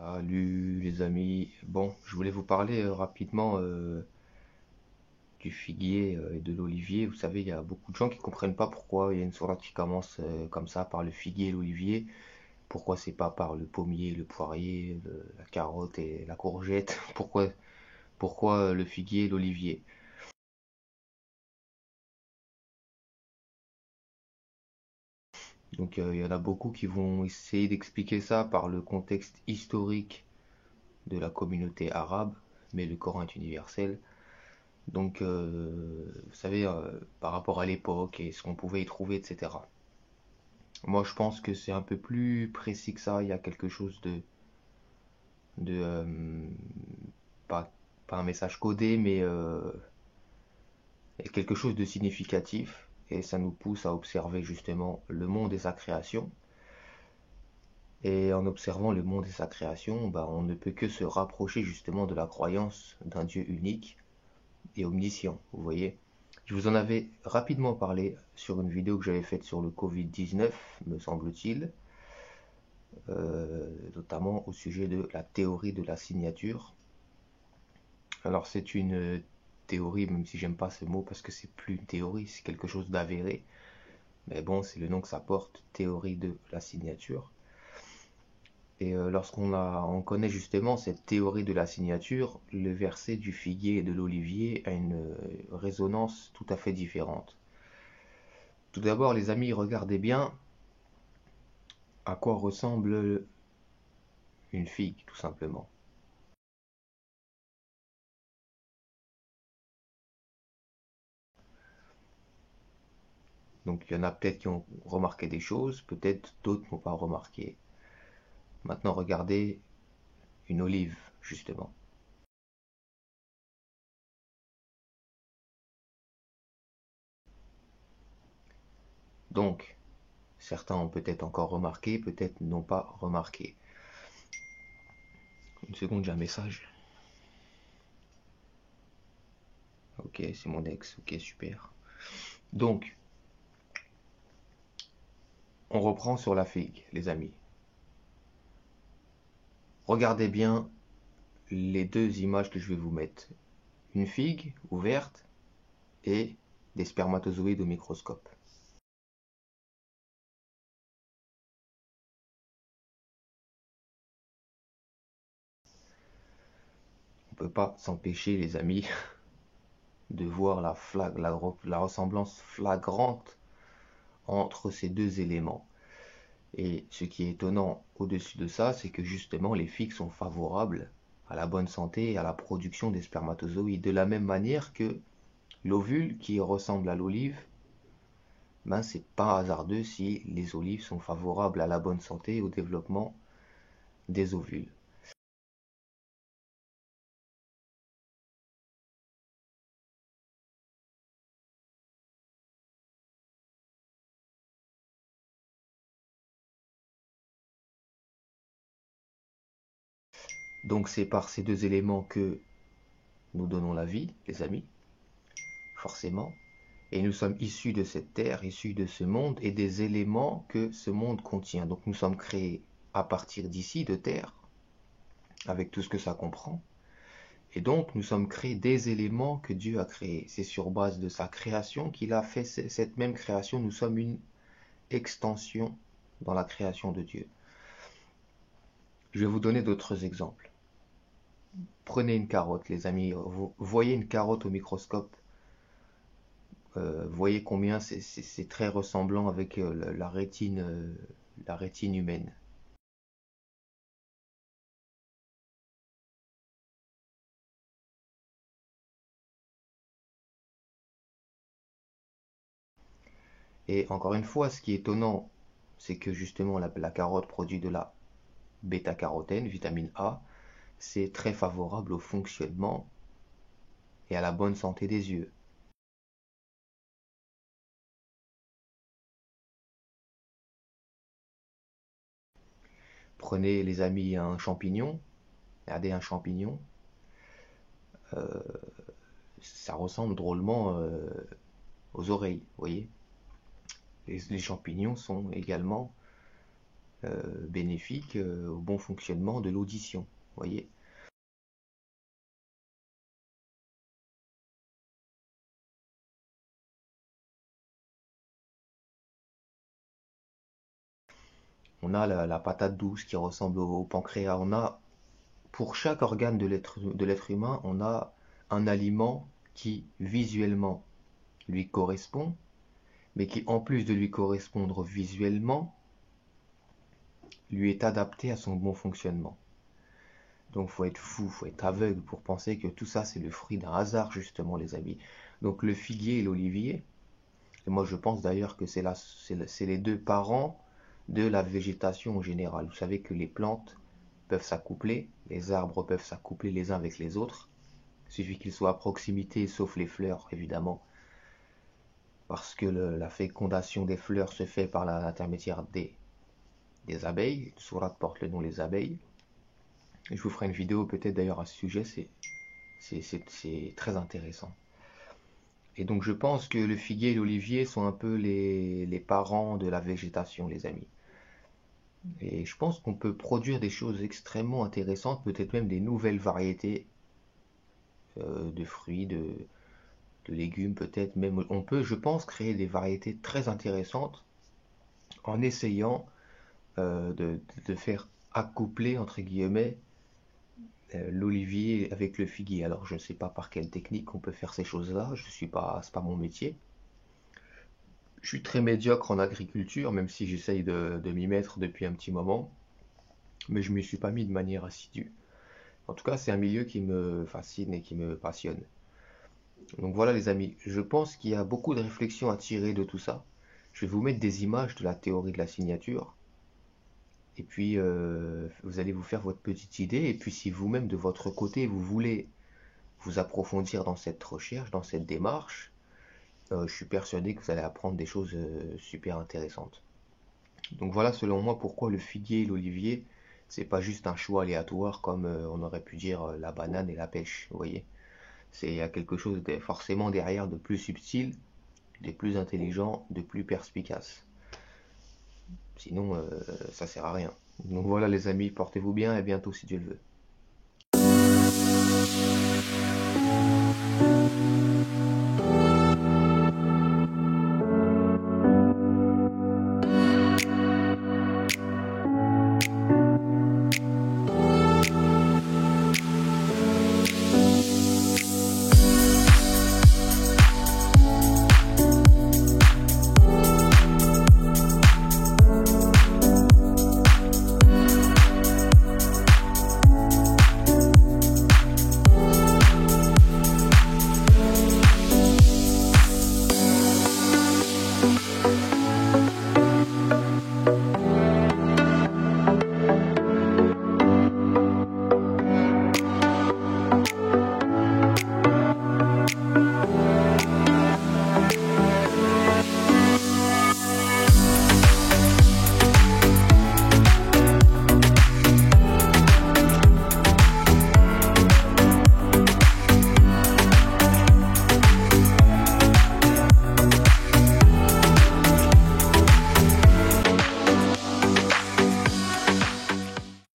Salut les amis. Bon, je voulais vous parler rapidement du figuier et de l'olivier. Vous savez, il y a beaucoup de gens qui comprennent pas pourquoi il y a une sourate qui commence comme ça par le figuier et l'olivier. Pourquoi c'est pas par le pommier, le poirier, la carotte et la courgette. Pourquoi le figuier et l'olivier? Donc il y en a beaucoup qui vont essayer d'expliquer ça par le contexte historique de la communauté arabe, mais le Coran est universel. Donc, vous savez, par rapport à l'époque et ce qu'on pouvait y trouver, etc. Moi, je pense que c'est un peu plus précis que ça. Il y a quelque chose de pas, pas un message codé, mais il y a quelque chose de significatif. Et ça nous pousse à observer justement le monde et sa création. Et en observant le monde et sa création, bah, on ne peut que se rapprocher justement de la croyance d'un Dieu unique et omniscient, vous voyez. Je vous en avais rapidement parlé sur une vidéo que j'avais faite sur le Covid-19, me semble-t-il, notamment au sujet de la théorie de la signature. Alors c'est une théorie, même si j'aime pas ce mot parce que c'est plus une théorie, c'est quelque chose d'avéré. Mais bon, c'est le nom que ça porte, théorie de la signature. Et on connaît justement cette théorie de la signature, le verset du figuier et de l'olivier a une résonance tout à fait différente. Tout d'abord, les amis, regardez bien à quoi ressemble une figue, tout simplement. Donc il y en a peut-être qui ont remarqué des choses, peut-être d'autres n'ont pas remarqué. Maintenant, regardez une olive, justement. Donc, certains ont peut-être encore remarqué, peut-être n'ont pas remarqué. Une seconde, j'ai un message. Ok, c'est mon ex, ok, super. Donc, on reprend sur la figue, les amis. Regardez bien les deux images que je vais vous mettre. Une figue ouverte et des spermatozoïdes au microscope. On ne peut pas s'empêcher, les amis, de voir la ressemblance flagrante entre ces deux éléments. Et ce qui est étonnant au-dessus de ça, c'est que justement les figues sont favorables à la bonne santé et à la production des spermatozoïdes. De la même manière que l'ovule qui ressemble à l'olive, ben c'est pas hasardeux si les olives sont favorables à la bonne santé et au développement des ovules. Donc c'est par ces deux éléments que nous donnons la vie, les amis, forcément. Et nous sommes issus de cette terre, issus de ce monde et des éléments que ce monde contient. Donc nous sommes créés à partir d'ici, de terre, avec tout ce que ça comprend. Et donc nous sommes créés des éléments que Dieu a créés. C'est sur base de sa création qu'il a fait cette même création. Nous sommes une extension dans la création de Dieu. Je vais vous donner d'autres exemples. Prenez une carotte, les amis. Vous voyez une carotte au microscope. Vous voyez combien c'est très ressemblant avec la rétine humaine. Et encore une fois, ce qui est étonnant, c'est que justement la carotte produit de la bêta-carotène, vitamine A, c'est très favorable au fonctionnement et à la bonne santé des yeux. Prenez les amis un champignon, regardez un champignon, ça ressemble drôlement aux oreilles, vous voyez. Les champignons sont également bénéfique au bon fonctionnement de l'audition. Vous voyez? On a la patate douce qui ressemble au pancréas. On a, pour chaque organe de l'être humain, on a un aliment qui visuellement lui correspond, mais qui en plus de lui correspondre visuellement, lui est adapté à son bon fonctionnement. Donc faut être fou, faut être aveugle pour penser que tout ça c'est le fruit d'un hasard justement les amis. Donc le figuier et l'olivier, et moi je pense d'ailleurs que c'est les deux parents de la végétation en général. Vous savez que les plantes peuvent s'accoupler, les arbres peuvent s'accoupler les uns avec les autres. Il suffit qu'ils soient à proximité, sauf les fleurs évidemment, parce que la fécondation des fleurs se fait par l'intermédiaire des abeilles. Sourate porte le nom des abeilles. Je vous ferai une vidéo peut-être d'ailleurs à ce sujet, c'est très intéressant. Et donc je pense que le figuier et l'olivier sont un peu les parents de la végétation, les amis. Et je pense qu'on peut produire des choses extrêmement intéressantes, peut-être même des nouvelles variétés de fruits, de légumes, peut-être même. On peut, je pense, créer des variétés très intéressantes en essayant de faire accoupler, entre guillemets, l'olivier avec le figuier. Alors je ne sais pas par quelle technique on peut faire ces choses-là, c'est pas mon métier. Je suis très médiocre en agriculture, même si j'essaye de m'y mettre depuis un petit moment, mais je ne m'y suis pas mis de manière assidue. En tout cas, c'est un milieu qui me fascine et qui me passionne. Donc voilà les amis, je pense qu'il y a beaucoup de réflexions à tirer de tout ça. Je vais vous mettre des images de la théorie de la signature, et puis vous allez vous faire votre petite idée, et puis si vous-même de votre côté vous voulez vous approfondir dans cette recherche, dans cette démarche, je suis persuadé que vous allez apprendre des choses super intéressantes. Donc voilà selon moi pourquoi le figuier et l'olivier, c'est pas juste un choix aléatoire comme on aurait pu dire la banane et la pêche, vous voyez. Il y a quelque chose forcément derrière de plus subtil, de plus intelligent, de plus perspicace. Sinon, ça sert à rien. Donc voilà les amis, portez-vous bien et à bientôt si Dieu le veut.